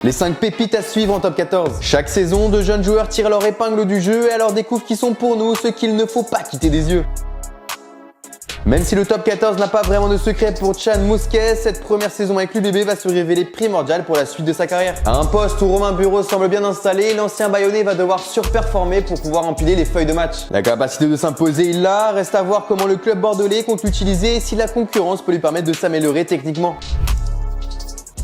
Les 5 pépites à suivre en top 14. Chaque saison, de jeunes joueurs tirent leur épingle du jeu et alors découvrent qui sont pour nous ceux qu'il ne faut pas quitter des yeux. Même si le top 14 n'a pas vraiment de secret pour Can Mousquet, cette première saison avec l'UBB va se révéler primordiale pour la suite de sa carrière. À un poste où Romain Bureau semble bien installé, l'ancien Bayonnais va devoir surperformer pour pouvoir empiler les feuilles de match. La capacité de s'imposer il l'a, reste à voir comment le club bordelais compte l'utiliser et si la concurrence peut lui permettre de s'améliorer techniquement.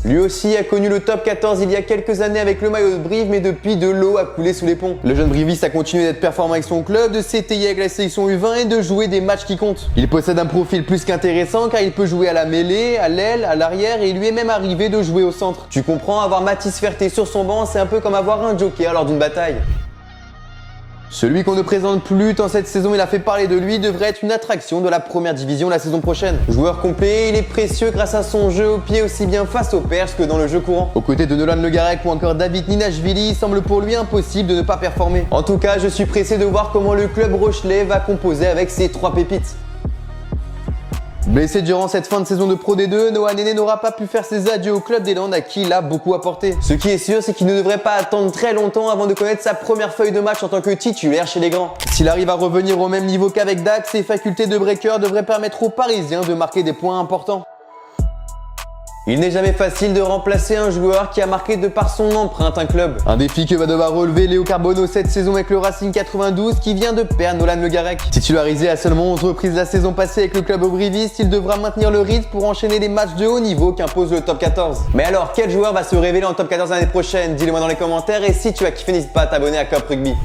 Lui aussi a connu le top 14 il y a quelques années avec le maillot de Brive, mais depuis de l'eau a coulé sous les ponts. Le jeune briviste a continué d'être performant avec son club, de s'étayer avec la sélection U20 et de jouer des matchs qui comptent. Il possède un profil plus qu'intéressant car il peut jouer à la mêlée, à l'aile, à l'arrière et il lui est même arrivé de jouer au centre. Tu comprends, avoir Mathis Ferté sur son banc, c'est un peu comme avoir un joker lors d'une bataille. Celui qu'on ne présente plus tant cette saison il a fait parler de lui devrait être une attraction de la première division la saison prochaine. Joueur complet, il est précieux grâce à son jeu au pied aussi bien face aux Perses que dans le jeu courant. Aux côtés de Nolan Le Garec ou encore David Ninashvili, il semble pour lui impossible de ne pas performer. En tout cas, je suis pressé de voir comment le club rochelais va composer avec ses 3 pépites. Blessé durant cette fin de saison de Pro D2, Noah Néné n'aura pas pu faire ses adieux au club des Landes à qui il a beaucoup apporté. Ce qui est sûr, c'est qu'il ne devrait pas attendre très longtemps avant de connaître sa première feuille de match en tant que titulaire chez les grands. S'il arrive à revenir au même niveau qu'avec Dax, ses facultés de breaker devraient permettre aux Parisiens de marquer des points importants. Il n'est jamais facile de remplacer un joueur qui a marqué de par son empreinte un club. Un défi que va devoir relever Léo Carbonneau cette saison avec le Racing 92 qui vient de perdre Nolan Le Garec. Titularisé à seulement 11 reprises la saison passée avec le club aubriviste, il devra maintenir le rythme pour enchaîner les matchs de haut niveau qu'impose le top 14. Mais alors, quel joueur va se révéler en top 14 l'année prochaine? Dis-le moi dans les commentaires et si tu as kiffé, n'hésite pas à t'abonner à Cop Rugby.